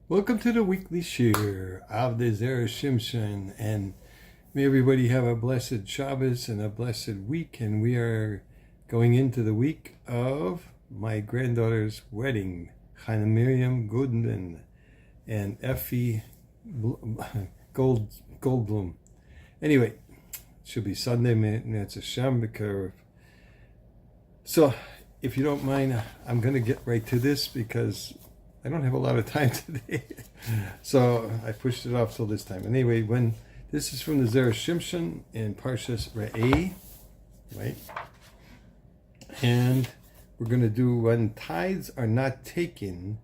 Welcome to the weekly shir of the Zera Shimshon, and may everybody have a blessed Shabbos and a blessed week. And we are going into the week of my granddaughter's wedding, Chana Miriam Goodman and Effie Goldblum. Anyway, it should be Sunday, Mitzvah Shem B'Karev. So, if you don't mind, I'm going to get right to this because I don't have a lot of time today. So I pushed it off till this time. Anyway, when this is from the Zera Shimshon in Parshat Re'eh, right? And we're going to do when tithes are not taken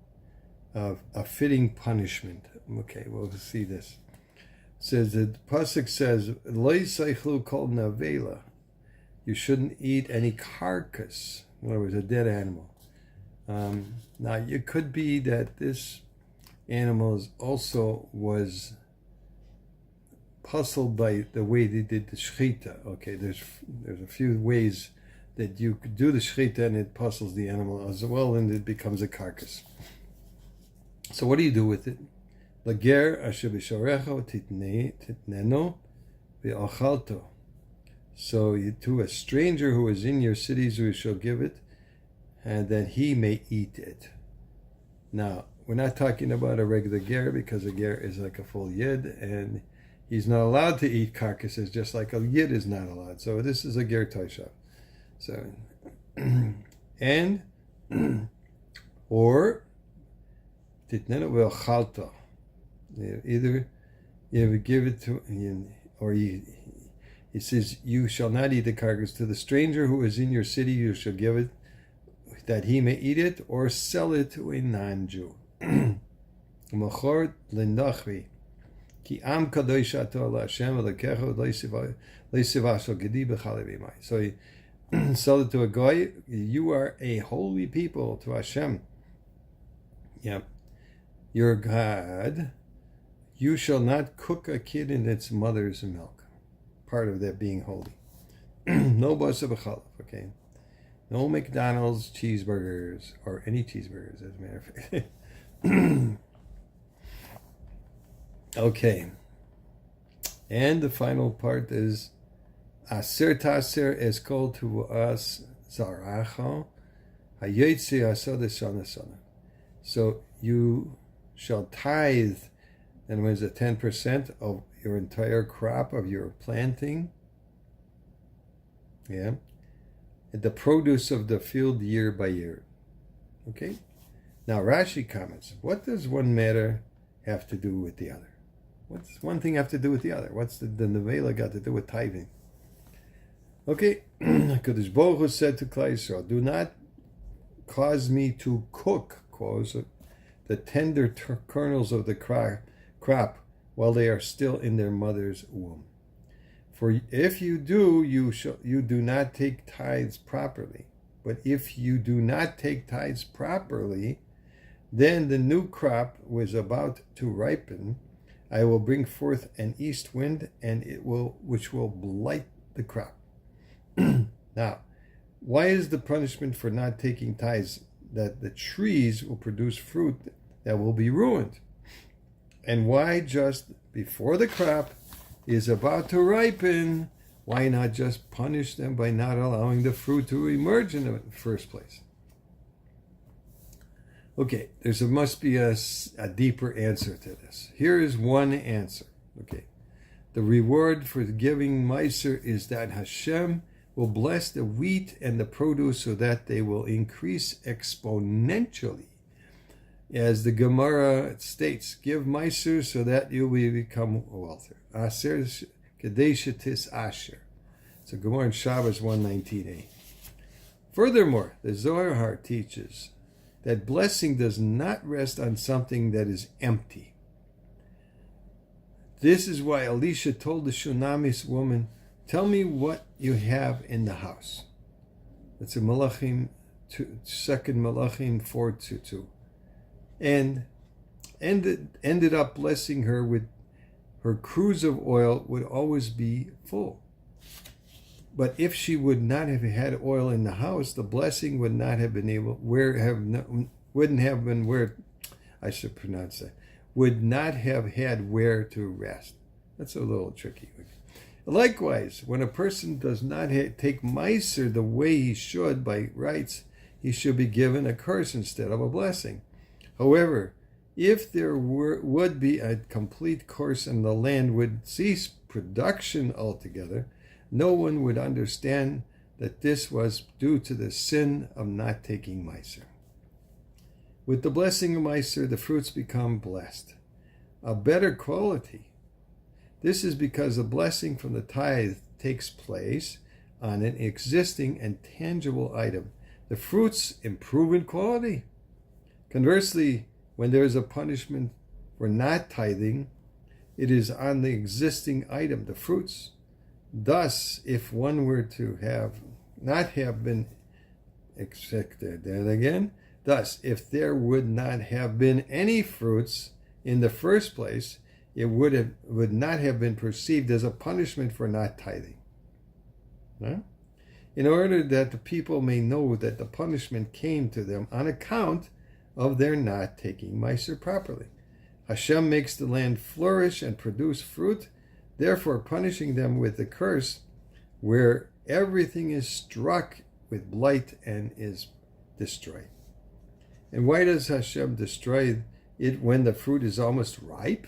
of a fitting punishment. Okay, we'll see this. It says the pasuk says, "Lo yisaychlu kol navela." You shouldn't eat any carcass. In other words, a dead animal. Now, it could be that this animal also was puzzled by the way they did the shlita. Okay, there's a few ways that you could do the shlita and it puzzles the animal as well, and it becomes a carcass. So what do you do with it? Lager asher b'shorecha titneno v'achalto. So to a stranger who is in your cities, you shall give it, and that he may eat it. Now, we're not talking about a regular ger, because a ger is like a full yid, and he's not allowed to eat carcasses, just like a yid is not allowed. So this is a ger toishav. So, and or titnenu v'achalta. Either you give it to, or he says, you shall not eat the carcass. To the stranger who is in your city, you shall give it, that he may eat it, or sell it to a non-Jew. So he sell it to a guy. You are a holy people to Hashem. Yeah, your God. You shall not cook a kid in its mother's milk. Part of that being holy. No basa b'chalaf. Okay. No McDonald's cheeseburgers, or any cheeseburgers, as a matter of fact. Okay. And the final part is, Aser taser is called to us zaracha, hayotzi asod shana shana. So you shall tithe, and when it's 10% of your entire crop of your planting, yeah, the produce of the field year by year. Okay? Now Rashi comments, what does one matter have to do with the other? What's one thing have to do with the other? What's the nevela got to do with tithing? Okay, Kadosh Baruch Hu said to Klal Yisrael, do not cause me to cook, the tender kernels of the crop while they are still in their mother's womb. For if you do, you do not take tithes properly. But if you do not take tithes properly, then the new crop was about to ripen. I will bring forth an east wind, and which will blight the crop. Now, why is the punishment for not taking tithes that the trees will produce fruit that will be ruined? And why just before the crop is about to ripen, why not just punish them by not allowing the fruit to emerge in the first place? Okay, must be a deeper answer to this. Here is one answer. Okay, the reward for giving Meiser is that Hashem will bless the wheat and the produce so that they will increase exponentially. As the Gemara states, give Meiser so that you will become wealthy. Aser kadeshatis asher. It's a Gemara in Shabbos 119a. Furthermore, the Zohar teaches that blessing does not rest on something that is empty. This is why Elisha told the Shunammite woman, tell me what you have in the house. That's in Malachim, 2nd Malachim 4:2. And ended up blessing her with her cruse of oil would always be full. But if she would not have had oil in the house, the blessing would not have been able, wouldn't have been where, I should pronounce that, would not have had where to rest. That's a little tricky. Likewise, when a person does not take Meiser the way he should by rights, he should be given a curse instead of a blessing. However, if there would be a complete curse and the land would cease production altogether, no one would understand that this was due to the sin of not taking Meiser. With the blessing of Meiser, the fruits become blessed, a better quality. This is because the blessing from the tithe takes place on an existing and tangible item. The fruits improve in quality. Conversely, when there is a punishment for not tithing, it is on the existing item, the fruits. Thus, if one were to not have been expected, thus, if there would not have been any fruits in the first place, it would not have been perceived as a punishment for not tithing. Huh? In order that the people may know that the punishment came to them on account of their not taking Meiser properly. Hashem makes the land flourish and produce fruit, therefore punishing them with the curse where everything is struck with blight and is destroyed. And why does Hashem destroy it when the fruit is almost ripe,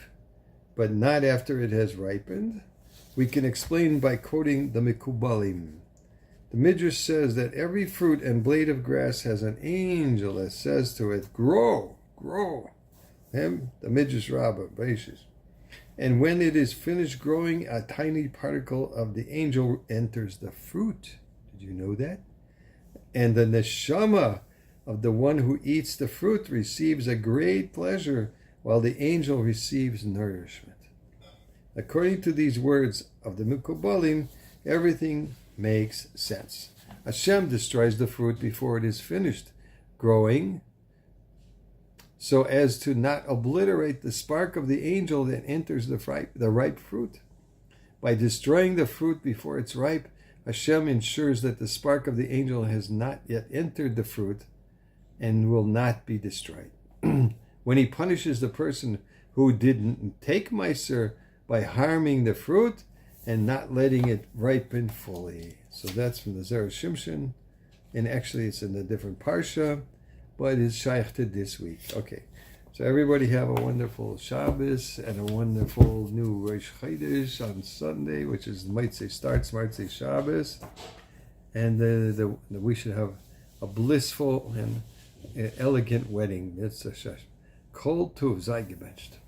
but not after it has ripened? We can explain by quoting the Mikubalim. The Midrash says that every fruit and blade of grass has an angel that says to it, grow, grow. The Midrash Rabbah, Beishis. And when it is finished growing, a tiny particle of the angel enters the fruit. Did you know that? And the neshama of the one who eats the fruit receives a great pleasure, while the angel receives nourishment. According to these words of the Mikubalim, everything makes sense. Hashem destroys the fruit before it is finished growing, so as to not obliterate the spark of the angel that enters the ripe fruit. By destroying the fruit before it's ripe, Hashem ensures that the spark of the angel has not yet entered the fruit and will not be destroyed. When he punishes the person who didn't take Meiser by harming the fruit and not letting it ripen fully. So that's from the Zera Shimshon, and actually it's in a different Parsha, but it's shaykh to this week. Okay, so everybody have a wonderful Shabbos and a wonderful new Rosh Chodesh on Sunday, which is starts Motzei Shabbos, and we should have a blissful and elegant wedding. It's a Kol Tuv, sei gebencht.